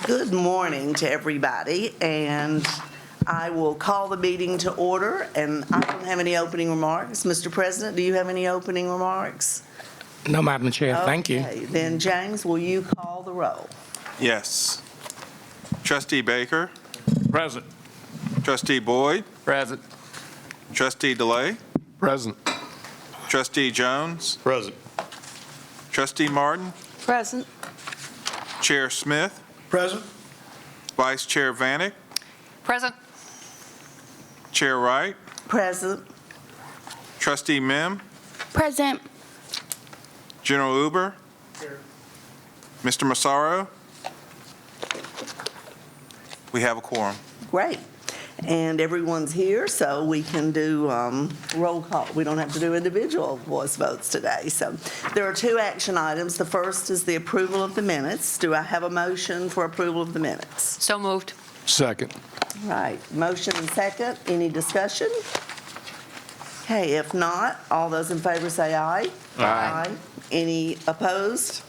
Good morning to everybody, and I will call the meeting to order, and I don't have any opening remarks. Mr. President, do you have any opening remarks? No, Madam Chair, thank you. Okay, then James, will you call the roll? Yes. Trustee Baker, Present. Trustee Boyd, Present. Trustee DeLay, Present. Trustee Jones, Present. Trustee Martin, Present. Chair Smith, Present. Vice Chair Vanek, Present. Chair Wright, Present. Trustee Mim, Present. General Uber, Mr. Massaro. We have a quorum. Great. And everyone's here, so we can do roll call. We don't have to do individual voice votes today. So there are two action items. The first is the approval of the minutes. Do I have a motion for approval of the minutes? So moved. Second. Right, motion and second. Any discussion? Okay, if not, all those in favor say aye. Aye. Any opposed?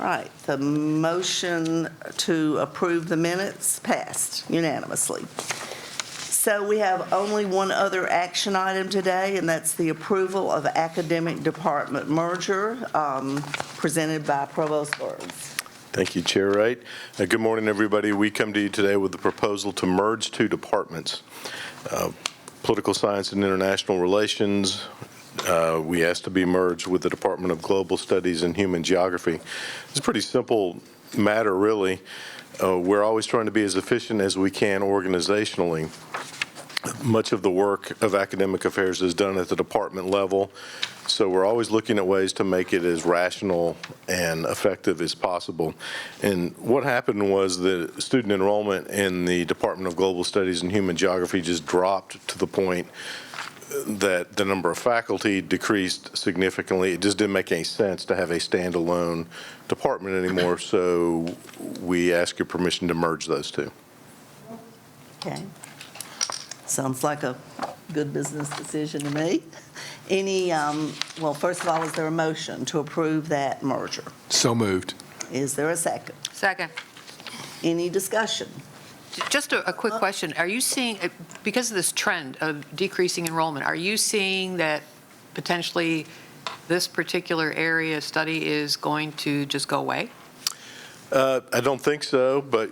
All right, the motion to approve the minutes passed unanimously. So we have only one other action item today, and that's the approval of academic department merger presented by Provost Burns. Thank you, Chair Wright. Good morning, everybody. We come to you today with the proposal to merge two departments, Political Science and International Relations. We asked to be merged with the Department of Global Studies and Human Geography. It's a pretty simple matter, really. We're always trying to be as efficient as we can organizationally. Much of the work of academic affairs is done at the department level, so we're always looking at ways to make it as rational and effective as possible. And what happened was that student enrollment in the Department of Global Studies and Human Geography just dropped to the point that the number of faculty decreased significantly. It just didn't make any sense to have a standalone department anymore, so we ask your permission to merge those two. Okay. Sounds like a good business decision to me. Any, well, first of all, is there a motion to approve that merger? So moved. Is there a second? Second. Any discussion? Just a quick question. Are you seeing, because of this trend of decreasing enrollment, are you seeing that potentially this particular area of study is going to just go away? I don't think so, but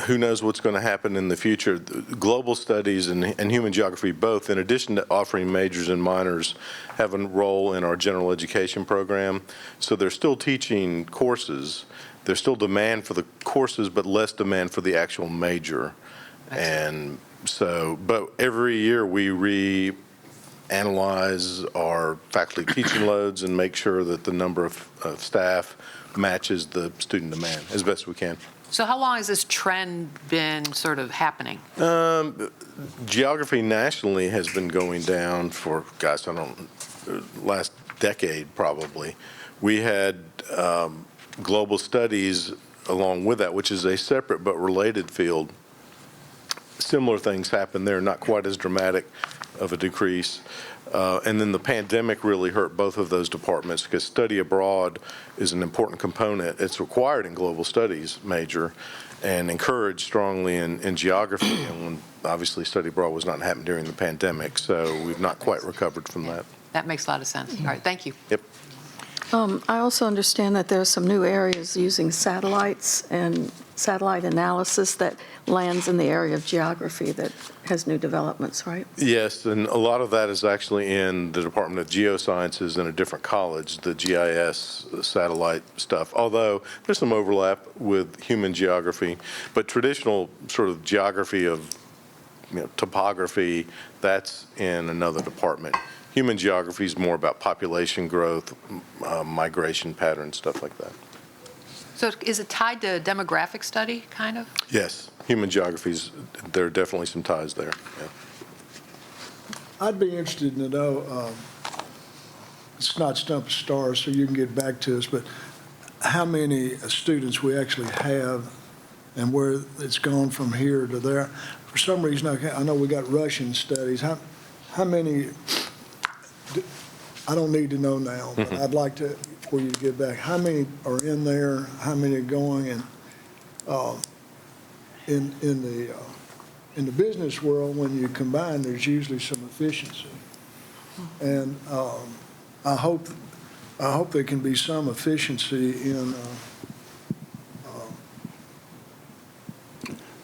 who knows what's going to happen in the future. Global studies and human geography both, in addition to offering majors and minors, have a role in our general education program. So they're still teaching courses. There's still demand for the courses, but less demand for the actual major. And so, but every year we reanalyze our faculty teaching loads and make sure that the number of staff matches the student demand as best we can. So how long has this trend been sort of happening? Geography nationally has been going down for, gosh, last decade probably. We had global studies along with that, which is a separate but related field. Similar things happen there, not quite as dramatic of a decrease. And then the pandemic really hurt both of those departments because study abroad is an important component. It's required in global studies major and encouraged strongly in geography. And when obviously study abroad was not happening during the pandemic, so we've not quite recovered from that. That makes a lot of sense. All right, thank you. Yep. I also understand that there are some new areas using satellites and satellite analysis that lands in the area of geography that has new developments, right? Yes, and a lot of that is actually in the Department of Geosciences in a different college, the GIS satellite stuff, although there's some overlap with human geography. But traditional sort of geography of topography, that's in another department. Human geography is more about population growth, migration patterns, stuff like that. So is it tied to demographic study, kind of? Yes, human geographies, there are definitely some ties there. Yeah. I'd be interested to know, it's not Stump Stars, so you can get back to us, but how many students we actually have and where it's gone from here to there. For some reason, I know we got Russian studies. How many, I don't need to know now, but I'd like to, for you to get back, how many are in there, how many are going, and in the business world, when you combine, there's usually some efficiency. And I hope there can be some efficiency in,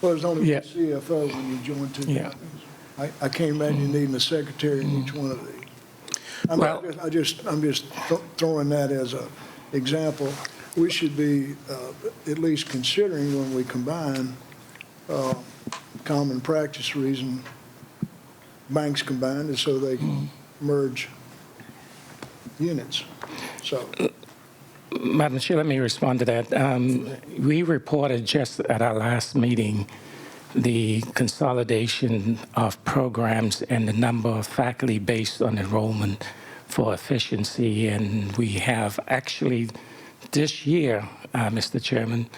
well, there's only one CFO when you join two companies. I can't imagine needing a secretary in each one of these. I'm just throwing that as an example. We should be at least considering when we combine, common practice reason, banks combined is so they can merge units. So, Madam Chair, let me respond to that. We reported just at our last meeting the consolidation of programs and the number of faculty based on enrollment for efficiency. And we have actually this year, Mr. Chairman,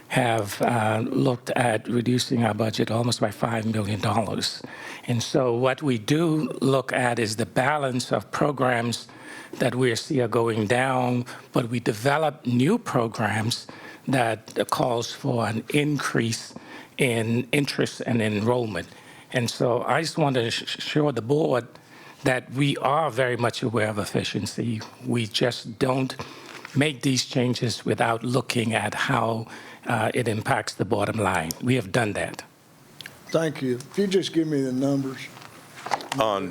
have looked at reducing our budget almost by $5 million. And so what we do look at is the balance of programs that we see are going down, but we develop new programs that calls for an increase in interest and enrollment. And so I just want to assure the board that we are very much aware of efficiency. We just don't make these changes without looking at how it impacts the bottom line. We have done that. thank you. If you just give me the numbers.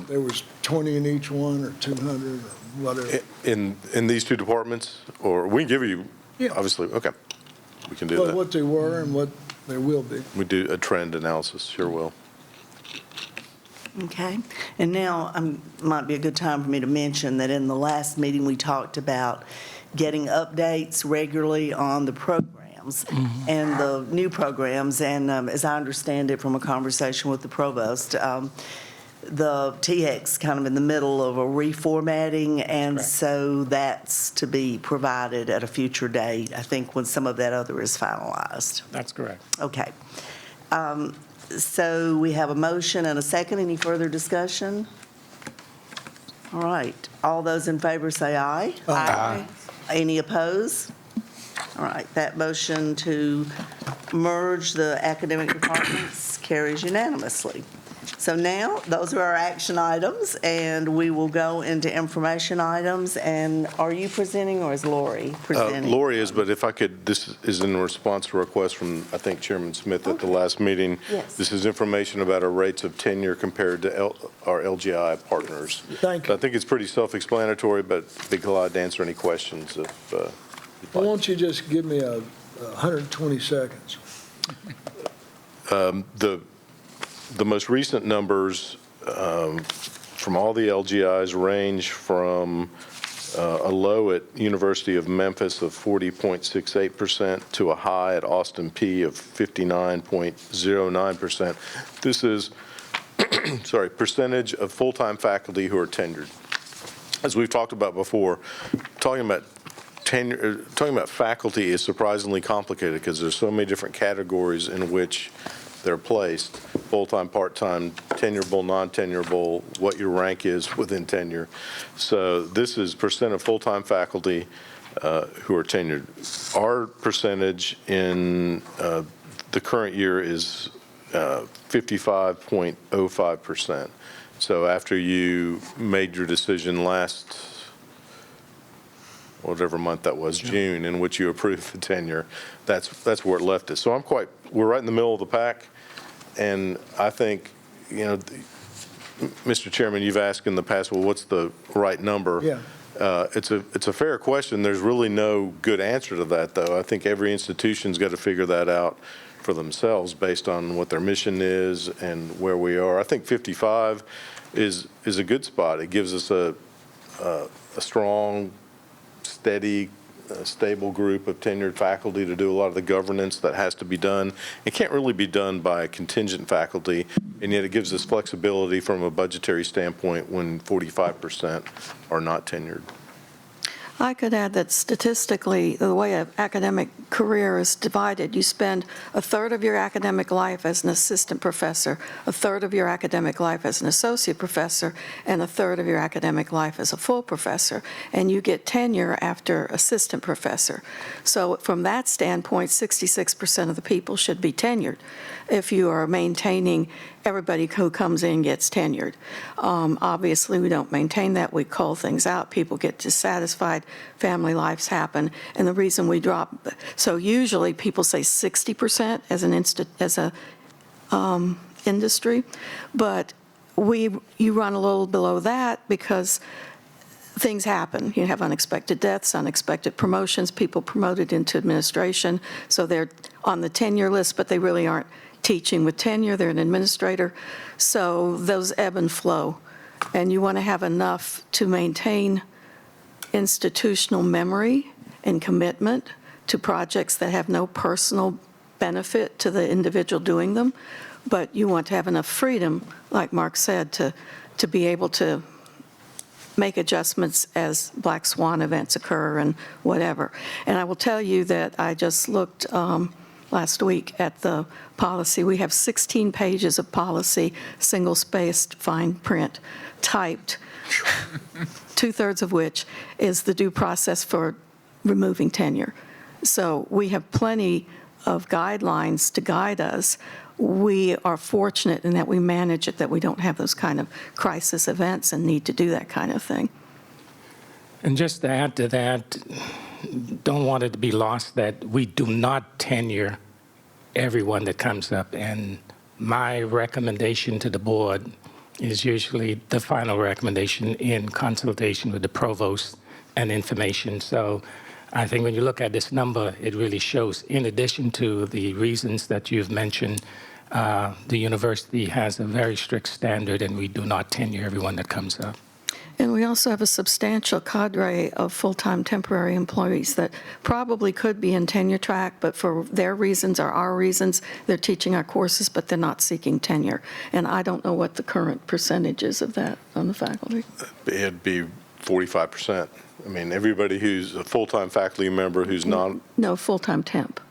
There was 20 in each one, or 200, or whatever. In these two departments, or we can give you, Yeah. obviously, okay, we can do Well, that. what they were and what they will be. We do a trend analysis, sure will. Okay, and now might be a good time for me to mention that in the last meeting, we talked about getting updates regularly on the programs and the new programs, and as I understand it from a conversation with the provost, the THEC's kind of in the middle of a reformatting, and so that's to be provided at a future date, I think, when some of that other is finalized. That's correct. Okay. So we have a motion and a second. Any further discussion? All right. All those in favor say aye. Aye. Any opposed? All right. That motion to merge the academic departments carries unanimously. So now, those are our action items, and we will go into information items. And are you presenting, or is Lori presenting? Lori is, but if I could, this is in response to a request from, I think, Chairman Smith at the last meeting. Yes. This is information about our rates of tenure compared to our LGI partners. Thank you. I think it's pretty self-explanatory, but be glad to answer any questions if you'd Why like. don't you just give me 120 seconds? The most recent numbers from all the LGIs range from a low at University of Memphis of 40.68% to a high at Austin P of 59.09%. This is, percentage of full-time faculty who are tenured. As we've talked about before, talking about faculty is surprisingly complicated because there's so many different categories in which they're placed: full-time, part-time, tenurable, non-tenurable, what your rank is within tenure. So this is percent of full-time faculty who are tenured. Our percentage in the current year is 55.05%. So after you made your decision last, whatever month that was, June, in which you approved the tenure, that's where it left us. So we're right in the middle of the pack. And I think, Mr. Chairman, you've asked in the past, well, what's the right number? Yeah. It's a fair question. There's really no good answer to that, though. I think every institution's got to figure that out for themselves based on what their mission is and where we are. I think 55 is a good spot. It gives us a strong, steady, stable group of tenured faculty to do a lot of the governance that has to be done. It can't really be done by contingent faculty, and yet it gives us flexibility from a budgetary standpoint when 45% are not tenured. I could add that statistically, the way an academic career is divided, you spend a third of your academic life as an assistant professor, a third of your academic life as an associate professor, and a third of your academic life as a full professor, and you get tenure after assistant professor. So from that standpoint, 66% of the people should be tenured if you are maintaining everybody who comes in gets tenured. Obviously, we don't maintain that. We cull things out. People get dissatisfied. Family lives happen. And the reason we drop, so usually people say 60% as an industry, but you run a little below that because things happen. You have unexpected deaths, unexpected promotions, people promoted into administration, so they're on the tenure list, but they really aren't teaching with tenure. They're an administrator. So those ebb and flow. And you want to have enough to maintain institutional memory and commitment to projects that have no personal benefit to the individual doing them, but you want to have enough freedom, like Mark said, to be able to make adjustments as black swan events occur and whatever. And I will tell you that I just looked last week at the policy. We have 16 pages of policy, single-spaced, fine print, typed, two-thirds of which is the due process for removing tenure. So we have plenty of guidelines to guide us. We are fortunate in that we manage it, that we don't have those kind of crisis events and need to do that kind of thing. And just to add to that, don't want it to be lost that we do not tenure everyone that comes up. And my recommendation to the board is usually the final recommendation in consultation with the provost and information. So I think when you look at this number, it really shows, in addition to the reasons that you've mentioned, the university has a very strict standard, and we do not tenure everyone that comes up. And we also have a substantial cadre of full-time temporary employees that probably could be in tenure track, but for their reasons or our reasons, they're teaching our courses, but they're not seeking tenure. And I don't know what the current percentage is of that on the faculty. It'd be 45%. I mean, everybody who's a full-time faculty member who's not. No, full-time temp,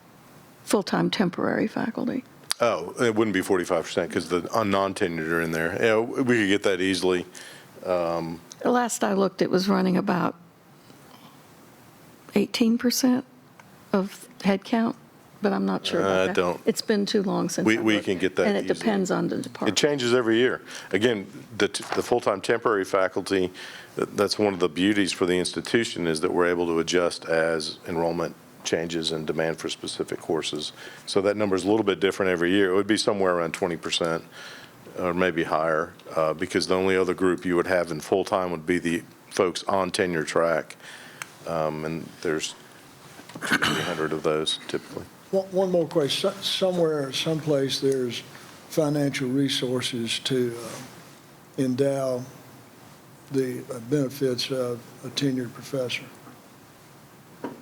full-time temporary faculty. Oh, it wouldn't be 45% because the non-tenured are in there. Yeah, we could get that easily. Last I looked, it was running about 18% of headcount, but I'm not sure about that. don't. It's been too long since We I looked. can get that And it easily. depends on the It department. changes every year. Again, the full-time temporary faculty, that's one of the beauties for the institution is that we're able to adjust as enrollment changes and demand for specific courses. So that number is a little bit different every year. It would be somewhere around 20% or maybe higher because the only other group you would have in full-time would be the folks on tenure track. And there's 300 of those typically. One more question. Somewhere, someplace, there's financial resources to endow the benefits of a tenured professor.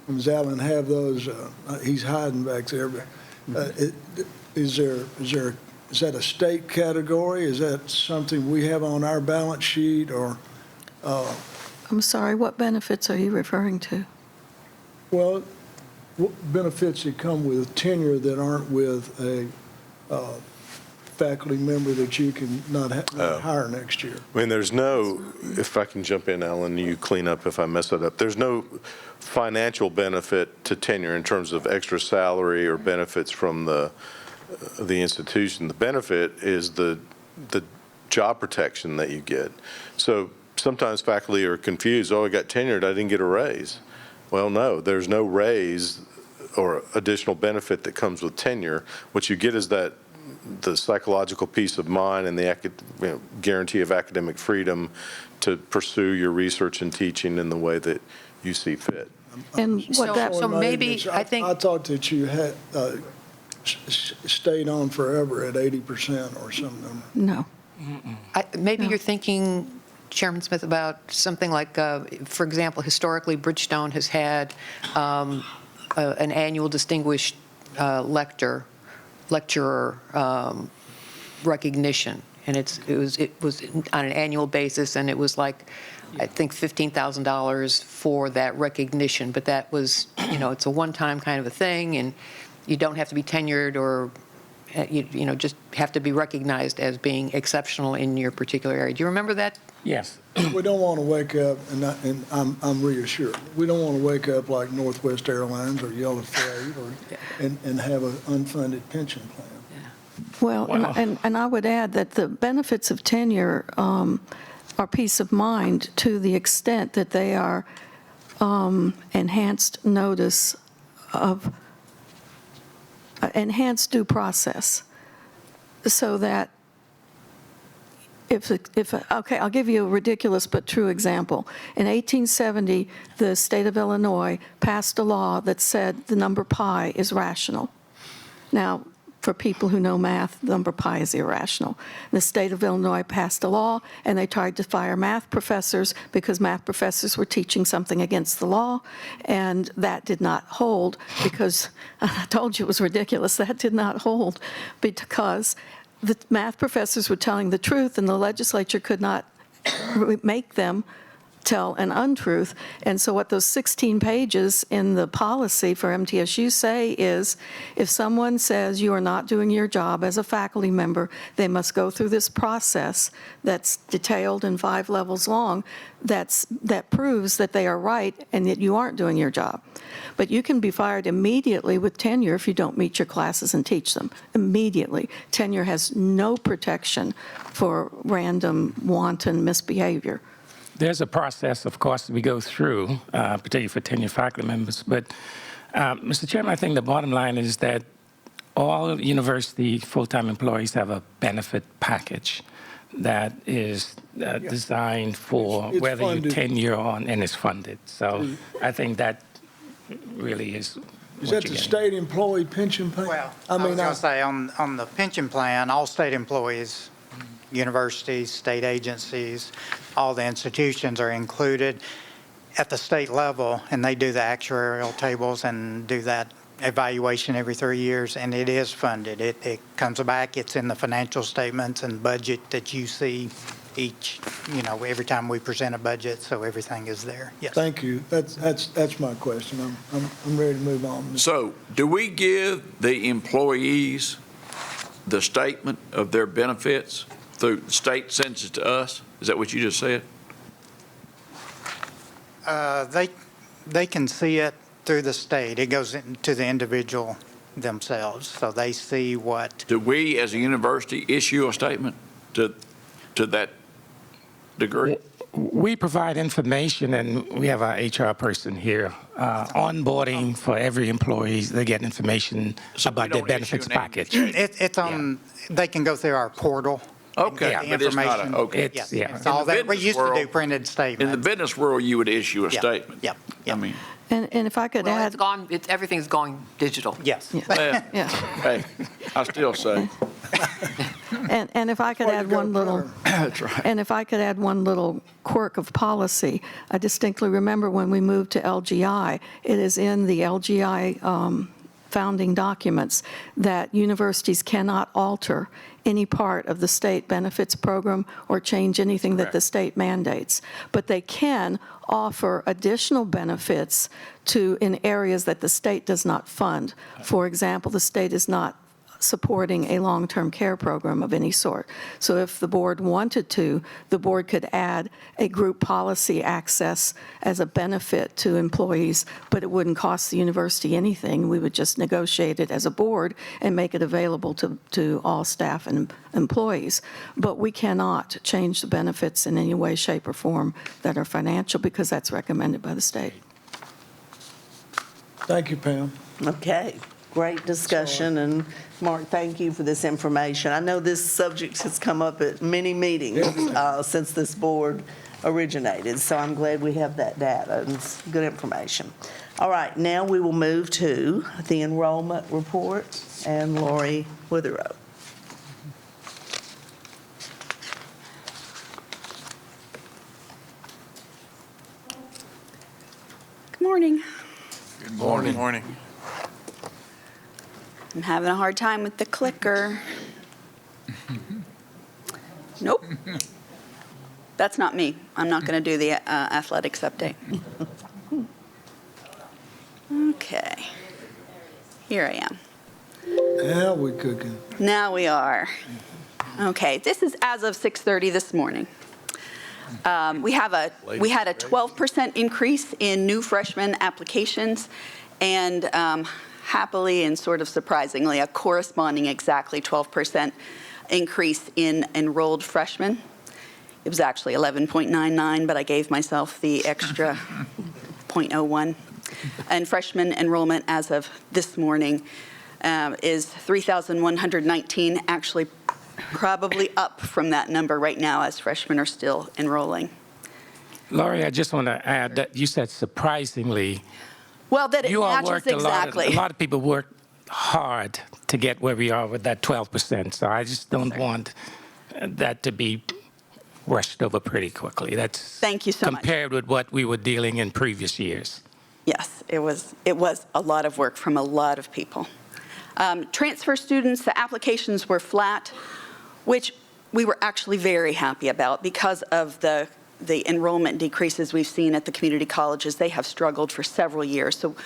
Does Alan have those? He's hiding back there. But is that a state category? Is that something we have on our balance sheet, or? I'm sorry, what benefits are you referring to? Well, what benefits that come with tenure that aren't with a faculty member that you can not hire next year? I mean, there's no, if I can jump in, Alan, you clean up if I mess it up. There's no financial benefit to tenure in terms of extra salary or benefits from the institution. The benefit is the job protection that you get. So sometimes faculty are confused. Oh, I got tenured, I didn't get a raise. Well, no, there's no raise or additional benefit that comes with tenure. What you get is the psychological peace of mind and the guarantee of academic freedom to pursue your research and teaching in the way that you see fit. And what that, So maybe, I think. I thought that you had stayed on forever at 80% or something. no. Maybe No. you're thinking, Chairman Smith, about something like, for example, historically, Bridgestone has had an annual distinguished lecturer recognition. And it was on an annual basis, and it was like, I think, $15,000 for that recognition. But that was, it's a one-time kind of a thing, and you don't have to be tenured or, just have to be recognized as being exceptional in your particular area. Do you remember that? Yes. We don't want to wake up, and I'm reassured, we don't want to wake up like Northwest Airlines or Yellow Freight and have an unfunded pension plan. Well, and I would add that the benefits of tenure are peace of mind to the extent that they are enhanced notice of, enhanced due process, so that okay, I'll give you a ridiculous but true example. In 1870, the state of Illinois passed a law that said the number pi is rational. Now, for people who know math, the number pi is irrational. The state of Illinois passed a law, and they tried to fire math professors because math professors were teaching something against the law, and that did not hold because, I told you it was ridiculous, that did not hold because the math professors were telling the truth, and the legislature could not make them tell an untruth. And so what those 16 pages in the policy for MTSU say is, if someone says you are not doing your job as a faculty member, they must go through this process that's detailed and 5 levels long that proves that they are right and that you aren't doing your job. But you can be fired immediately with tenure if you don't meet your classes and teach them. Immediately. Tenure has no protection for random, wanton misbehavior. There's a process, of course, we go through, particularly for tenured faculty members. But, Mr. Chairman, I think the bottom line is that all university full-time employees have a benefit package that is designed for It's whether you funded. tenure on and is funded. So I think that really is Is what that you're the getting. state employee pension plan? Well, I was going to say, on the pension plan, all state employees, universities, state agencies, all the institutions are included at the state level, and they do the actuarial tables and do that evaluation every 3 years, and it is funded. It comes back, it's in the financial statements and budget that you see each, every time we present a budget, so everything is there. Yes. Thank you. That's my question. I'm ready to move on. So do we give the employees the statement of their benefits through the state sends it to us? Is that what you just said? They can see it through the state. It goes into the individual themselves, so they see what. Do we, as a university, issue a statement to that degree? We provide information, and we have our HR person here, onboarding for every employee. They get information So we about their don't issue benefits an package. It's on, they can go through our portal. and Okay, get the but it's not information. okay. It's- Yes, yeah. it's all In the that. We business used to do world- printed In the statements. business world, you would issue a Yep, statement. yep, I yep. mean, And if I could Well, add, everything's going digital. Yes. well, yeah, hey, I still say, and if I could Why you add got one a little. printer? that's right. And if I could add one little quirk of policy, I distinctly remember when we moved to LGI, it is in the LGI founding documents that universities cannot alter any part of the state benefits program or change anything that the state mandates. But they can offer additional benefits in areas that the state does not fund. For example, the state is not supporting a long-term care program of any sort. So if the board wanted to, the board could add a group policy access as a benefit to employees, but it wouldn't cost the university anything. We would just negotiate it as a board and make it available to all staff and employees. But we cannot change the benefits in any way, shape, or form that are financial because that's recommended by the state. Thank you, Pam. Okay, great discussion, and Mark, thank you for this information. I know this subject has come up at many meetings since this board originated, so I'm glad we have that data, and it's good information. All right, now we will move to the enrollment report, and Lori Witherow. Good morning. Good morning. Morning. I'm having a hard time with the clicker. Nope. That's not me. I'm not going to do the athletics update. Okay. Here I am. Now we cooking. Now we are. Okay, this is as of 6:30 this morning. We had a 12% increase in new freshman applications, and happily and sort of surprisingly, a corresponding exactly 12% increase in enrolled freshmen. It was actually 11.99, but I gave myself the extra 0.01. And freshman enrollment as of this morning is 3,119, actually probably up from that number right now as freshmen are still enrolling. Laurie, I just want to add that you said surprisingly. Well, that it You all matches worked exactly. a lot of people worked hard to get where we are with that 12%. So I just don't want that to be rushed over pretty quickly. That's Thank you so much. compared with what we were dealing in previous years. Yes, it was a lot of work from a lot of people. Transfer students, the applications were flat, which we were actually very happy about because of the enrollment decreases we've seen at the community colleges. They have struggled for several years. So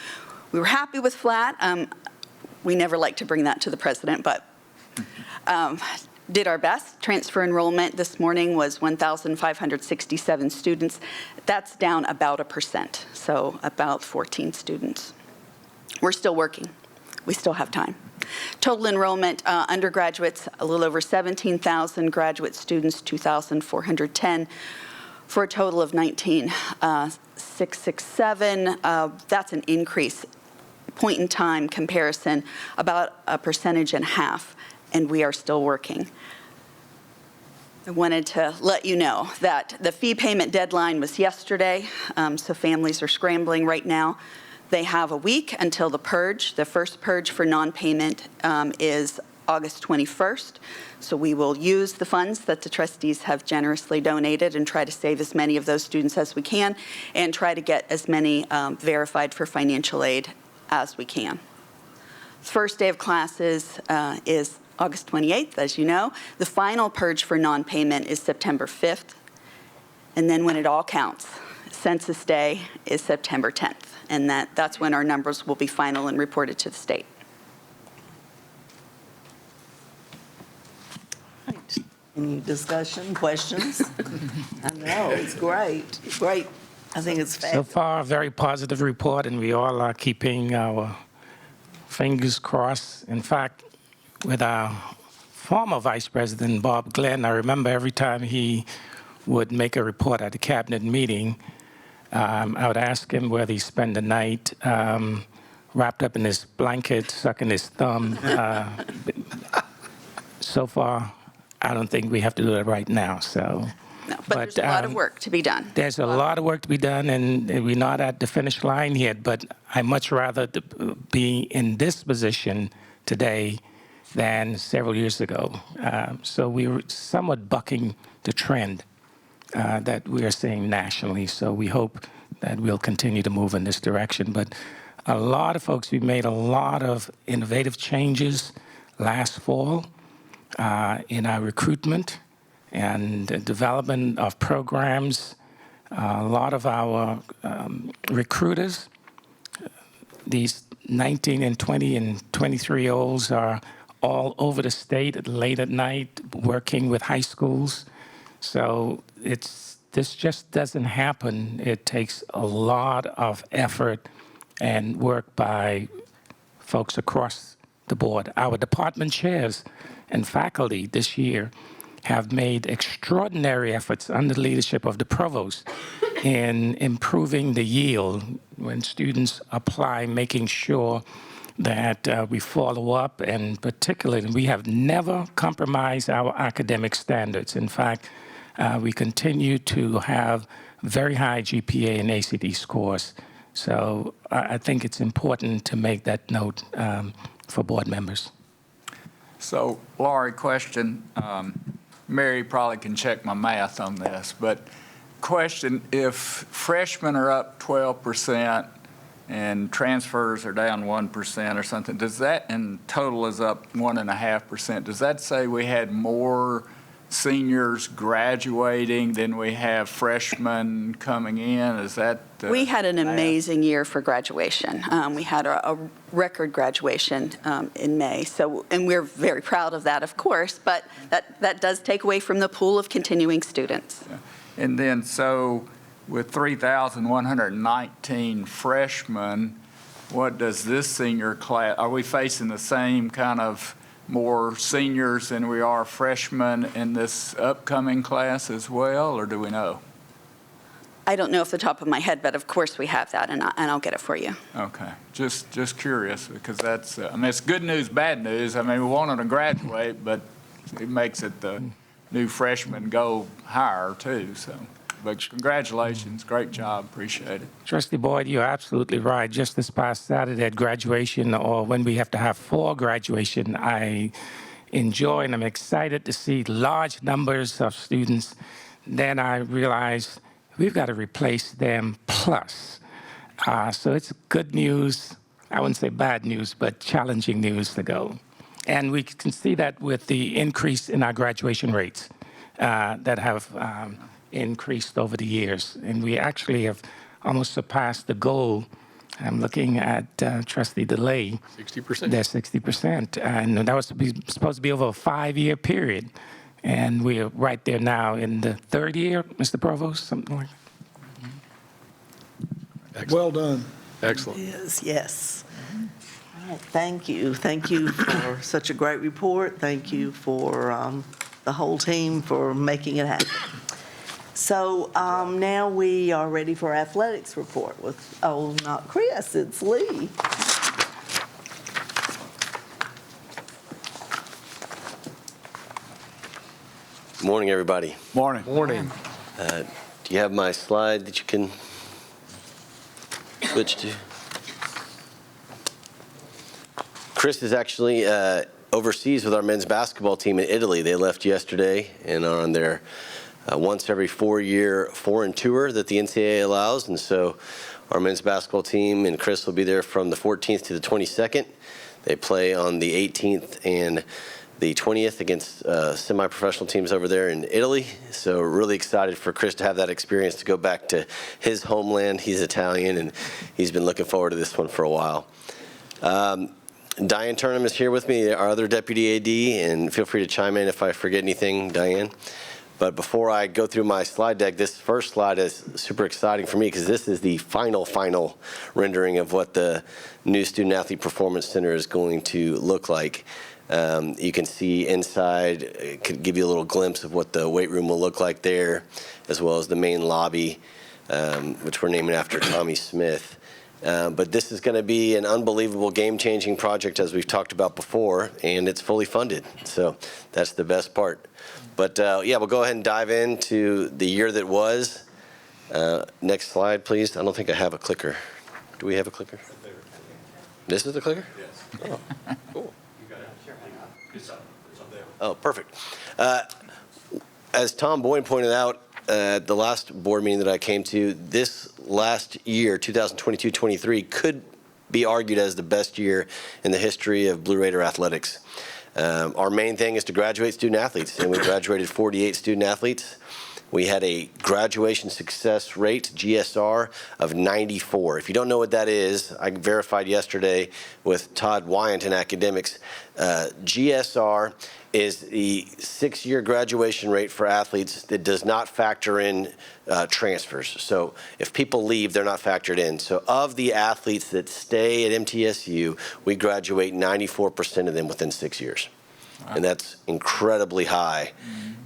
we were happy with flat. We never like to bring that to the president, but did our best. Transfer enrollment this morning was 1,567 students. That's down about 1%, so about 14 students. We're still working. We still have time. Total enrollment, undergraduates, a little over 17,000, graduate students, 2,410, for a total of 19,667. That's an increase, point in time comparison, about 1.5%, and we are still working. I wanted to let you know that the fee payment deadline was yesterday, so families are scrambling right now. They have a week until the purge. The first purge for non-payment is August 21st. So we will use the funds that the trustees have generously donated and try to save as many of those students as we can and try to get as many verified for financial aid as we can. First day of classes is August 28th, as you know. The final purge for non-payment is September 5th. And then when it all counts, Census Day is September 10th. And that's when our numbers will be final and reported to the state. Right. Any discussion, questions? I know, it's great. Great. I think it's So fabulous. far, a very positive report, and we all are keeping our fingers crossed. In fact, with our former Vice President, Bob Glenn, I remember every time he would make a report at the cabinet meeting, I would ask him whether he spent the night wrapped up in his blanket, sucking his thumb. So far, I don't think we have to do it right now. So, No, but there's a lot of work to be done. There's a lot of work to be done, and we're not at the finish line yet. But I much rather be in this position today than several years ago. So we were somewhat bucking the trend that we are seeing nationally. So we hope that we'll continue to move in this direction. But a lot of folks, we made a lot of innovative changes last fall in our recruitment and the development of programs. A lot of our recruiters, these 19 and 20 and 23-year-olds are all over the state late at night working with high schools. So this just doesn't happen. It takes a lot of effort and work by folks across the board. Our department chairs and faculty this year have made extraordinary efforts under the leadership of the provost in improving the yield when students apply, making sure that we follow up, and particularly we have never compromised our academic standards. In fact, we continue to have very high GPA and ACT scores. So I think it's important to make that note for board members. So, Laurie, question. Mary probably can check my math on this, but question, if freshmen are up 12% and transfers are down 1% or something, does that, and total is up 1.5%, does that say we had more seniors graduating, then we have freshmen coming in. Is that? We had an amazing year for graduation. We had a record graduation in May. So, and we're very proud of that, of course, but that does take away from the pool of continuing students. And then, so with 3,119 freshmen, what does this senior class, are we facing the same kind of more seniors than we are freshmen in this upcoming class as well, or do we know? I don't know off the top of my head, but of course we have that, and I'll get it for you. Okay, just curious, because that's, I mean, it's good news, bad news. I mean, we want them to graduate, but it makes it the new freshmen go higher too, so. But congratulations, great job, appreciate it. Trustee Boyd, you're absolutely right. Just this past Saturday at graduation, or when we have to have for graduation, I enjoy and I'm excited to see large numbers of students. Then I realized we've got to replace them plus. So it's good news. I wouldn't say bad news, but challenging news to go. And we can see that with the increase in our graduation rates that have increased over the years. And we actually have almost surpassed the goal. I'm looking at Trustee DeLay. 60%. That's 60%. And that was supposed to be over a 5-year period. And we're right there now in the third year, Mr. Provost, something like that. Well done. Excellent. Yes. All right, thank you. Thank you for such a great report. Thank you for the whole team for making it happen. So now we are ready for athletics report with, oh, not Chris, it's Lee. Morning, everybody. Morning. Morning. Do you have my slide that you can switch to? Chris is actually overseas with our men's basketball team in Italy. They left yesterday and are on their once every 4-year foreign tour that the NCAA allows. And so our men's basketball team and Chris will be there from the 14th to the 22nd. They play on the 18th and the 20th against semi-professional teams over there in Italy. So really excited for Chris to have that experience to go back to his homeland. He's Italian, and he's been looking forward to this one for a while. Diane Turnham is here with me, our other deputy AD, and feel free to chime in if I forget anything, Diane. But before I go through my slide deck, this first slide is super exciting for me because this is the final rendering of what the new Student Athlete Performance Center is going to look like. You can see inside, it could give you a little glimpse of what the weight room will look like there, as well as the main lobby, which we're naming after Tommy Smith. But this is going to be an unbelievable game-changing project, as we've talked about before, and it's fully funded. So that's the best part. But yeah, we'll go ahead and dive into the year that was. Next slide, please. I don't think I have a clicker. Do we have a clicker? This is the clicker? Yes. Oh, cool. Oh, perfect. As Tom Boyd pointed out at the last board meeting that I came to, this last year, 2022-23, could be argued as the best year in the history of Blue Raider athletics. Our main thing is to graduate student athletes, and we graduated 48 student athletes. We had a graduation success rate, GSR, of 94. If you don't know what that is, I verified yesterday with Todd Wyant in academics. GSR is the 6-year graduation rate for athletes that does not factor in transfers. So if people leave, they're not factored in. So of the athletes that stay at MTSU, we graduate 94% of them within 6 years. Wow. And that's incredibly high.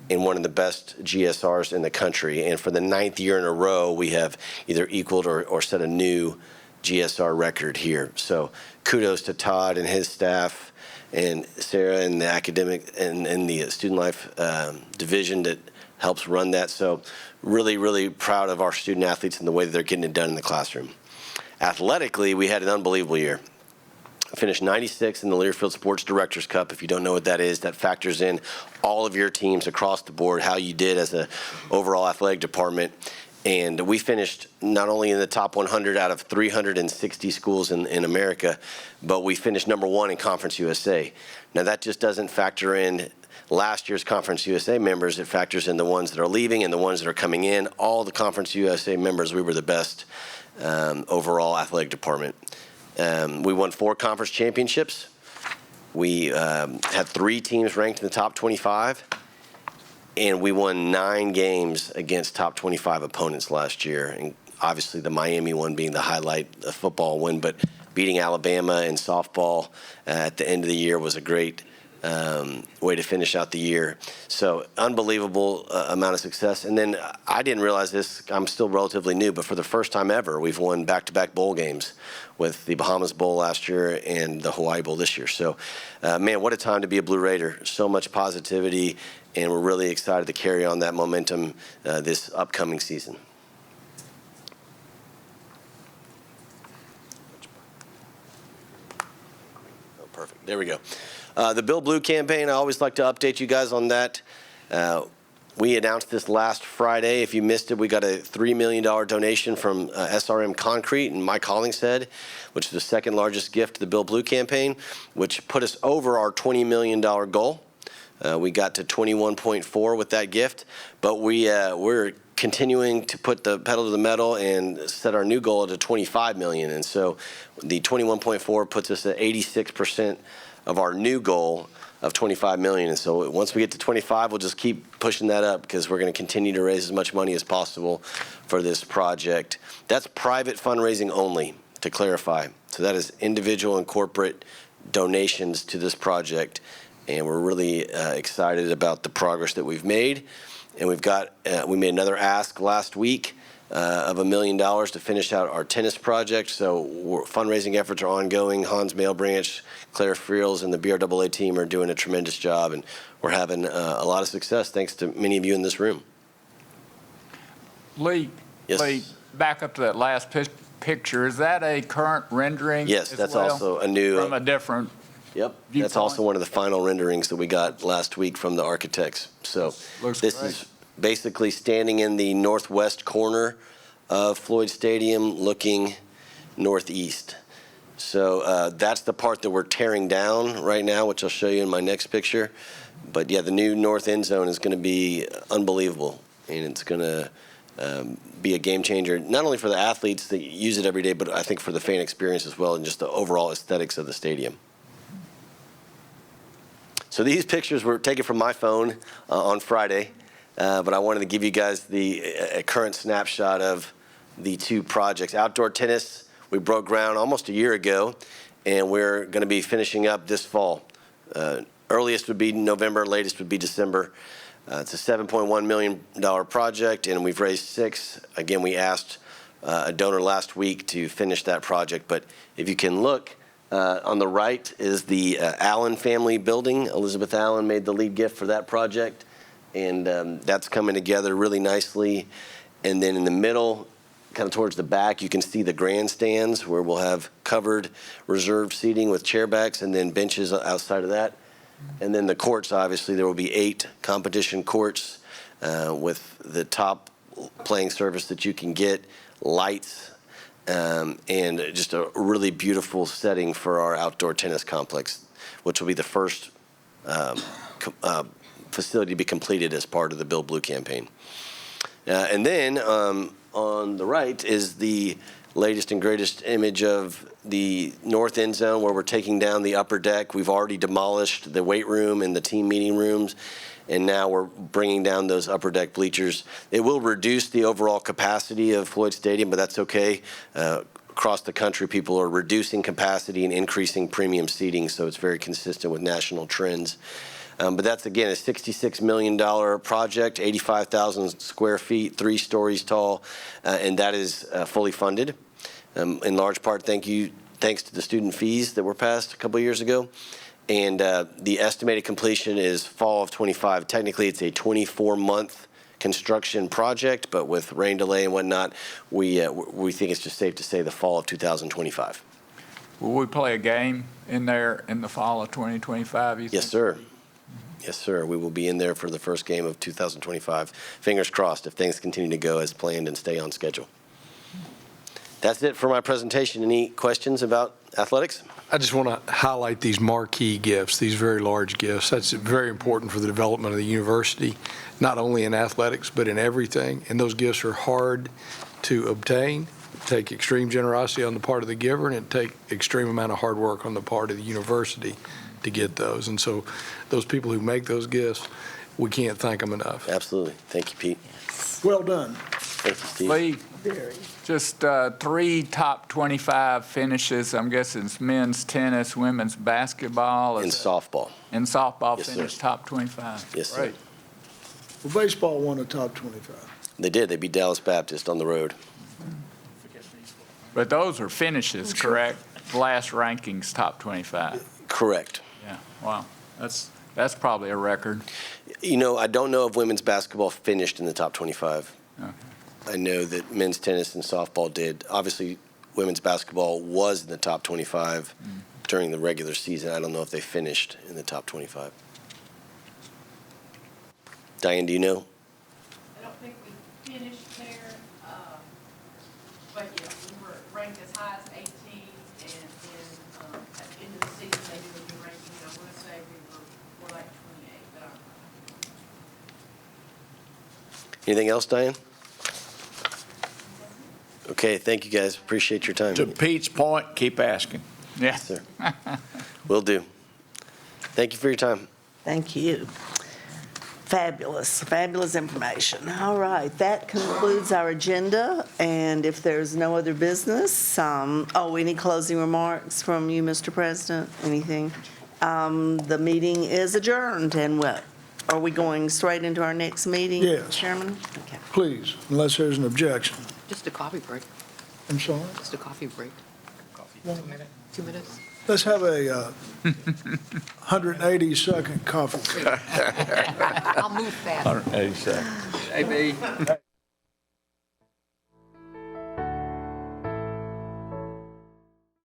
In one of the best GSRs in the country. And for the 9th year in a row, we have either equaled or set a new GSR record here. So kudos to Todd and his staff and Sarah and the academic and the student life division that helps run that. So really, really proud of our student athletes and the way that they're getting it done in the classroom. Athletically, we had an unbelievable year. Finished 96 in the Learfield Sports Directors Cup. If you don't know what that is, that factors in all of your teams across the board, how you did as an overall athletic department. And we finished not only in the top 100 out of 360 schools in America, but we finished #1 in Conference USA. Now that just doesn't factor in last year's Conference USA members, it factors in the ones that are leaving and the ones that are coming in. All the Conference USA members, we were the best overall athletic department. We won 4 conference championships. We had 3 teams ranked in the top 25, and we won 9 games against top 25 opponents last year. And obviously, the Miami one being the highlight, the football win, but beating Alabama in softball at the end of the year was a great way to finish out the year. So unbelievable amount of success. And then I didn't realize this, I'm still relatively new, but for the first time ever, we've won back-to-back bowl games with the Bahamas Bowl last year and the Hawaii Bowl this year. So, man, what a time to be a Blue Raider. So much positivity, and we're really excited to carry on that momentum this upcoming season. Oh, perfect. There we go. The Build Blue campaign, I always like to update you guys on that. We announced this last Friday. If you missed it, we got a $3 million donation from SRM Concrete and Mike Hollingshead, which is the second largest gift to the Build Blue campaign, which put us over our $20 million goal. We got to 21.4 with that gift, but we're continuing to put the pedal to the metal and set our new goal at 25 million. And so the 21.4 puts us at 86% of our new goal of 25 million. And so once we get to 25, we'll just keep pushing that up because we're going to continue to raise as much money as possible for this project. That's private fundraising only, to clarify. So that is individual and corporate donations to this project. And we're really excited about the progress that we've made. And we made another ask last week of $1 million to finish out our tennis project. So fundraising efforts are ongoing. Hans Mailbranch, Claire Friels, and the BRAA team are doing a tremendous job, and we're having a lot of success thanks to many of you in this room. Lee, Yes. Lee, back up to that last picture. Is that a current rendering? Yes, as that's well? also a new. From a different. Yep, viewpoint? that's also one of the final renderings that we got last week from the architects. So Looks this great. is basically standing in the northwest corner of Floyd Stadium looking northeast. So that's the part that we're tearing down right now, which I'll show you in my next picture. But yeah, the new north end zone is going to be unbelievable, and it's going to be a game changer, not only for the athletes that use it every day, but I think for the fan experience as well, and just the overall aesthetics of the stadium. So these pictures were taken from my phone on Friday, but I wanted to give you guys the current snapshot of the 2 projects. Outdoor tennis, we broke ground almost a year ago, and we're going to be finishing up this fall. Earliest would be November, latest would be December. It's a $7.1 million project, and we've raised $6 million. Again, we asked a donor last week to finish that project, but if you can look, on the right is the Allen family building. Elizabeth Allen made the lead gift for that project, and that's coming together really nicely. And then in the middle, kind of towards the back, you can see the grandstands where we'll have covered reserved seating with chairbacks and then benches outside of that. And then the courts, obviously, there will be 8 competition courts with the top playing surface that you can get, lights, and just a really beautiful setting for our outdoor tennis complex, which will be the first facility to be completed as part of the Build Blue campaign. And then on the right is the latest and greatest image of the north end zone where we're taking down the upper deck. We've already demolished the weight room and the team meeting rooms, and now we're bringing down those upper deck bleachers. It will reduce the overall capacity of Floyd Stadium, but that's okay. Across the country, people are reducing capacity and increasing premium seating, so it's very consistent with national trends. But that's, again, a $66 million project, 85,000 square feet, 3 stories tall, and that is fully funded. In large part, thanks to the student fees that were passed a couple of years ago. And the estimated completion is fall of 25. Technically, it's a 24-month construction project, but with rain delay and whatnot, we think it's just safe to say the fall of 2025. Will we play a game in there in the fall of 2025, you think? Yes, sir. Yes, sir. We will be in there for the first game of 2025. Fingers crossed if things continue to go as planned and stay on schedule. That's it for my presentation. Any questions about athletics? I just want to highlight these marquee gifts, these very large gifts. That's very important for the development of the university, not only in athletics, but in everything. And those gifts are hard to obtain, take extreme generosity on the part of the giver, and it take extreme amount of hard work on the part of the university to get those. And so those people who make those gifts, we can't thank them enough. Absolutely. Thank you, Pete. Well done. Thank you, Steve. Lee, just 3 top 25 finishes. I'm guessing it's men's tennis, women's basketball. And softball. And softball Yes, sir. finished top 25. Yes, sir. Great. Well, baseball won a top 25. They did. They beat Dallas Baptist on the road. But those are finishes, correct? Last rankings, top 25. Correct. Yeah, wow. That's probably a record. You know, I don't know if women's basketball finished in the top 25. Okay. I know that men's tennis and softball did. Obviously, women's basketball was in the top 25 during the regular season. I don't know if they finished in the top 25. Diane, do you know? I don't think we finished there, but yeah, we were ranked as high as 18, and then at the end of the season, they do a new ranking. I want to say we were like 28, but I'm Anything else, Diane? Okay, thank you, guys. Appreciate your time. To Pete's point, keep asking. Yeah. Yes, sir. Will do. Thank you for your time. Thank you. Fabulous, fabulous information. All right, that concludes our agenda, and if there's no other business, any closing remarks from you, Mr. President? Anything? The meeting is adjourned, and what? Are we going straight into our next meeting? Yes. Chairman? Okay. Please, unless there's an objection. Just a coffee break, I'm sorry? just a coffee break. 2 minutes? Let's have a 180-second coffee break. I'll move fast. 187. AB.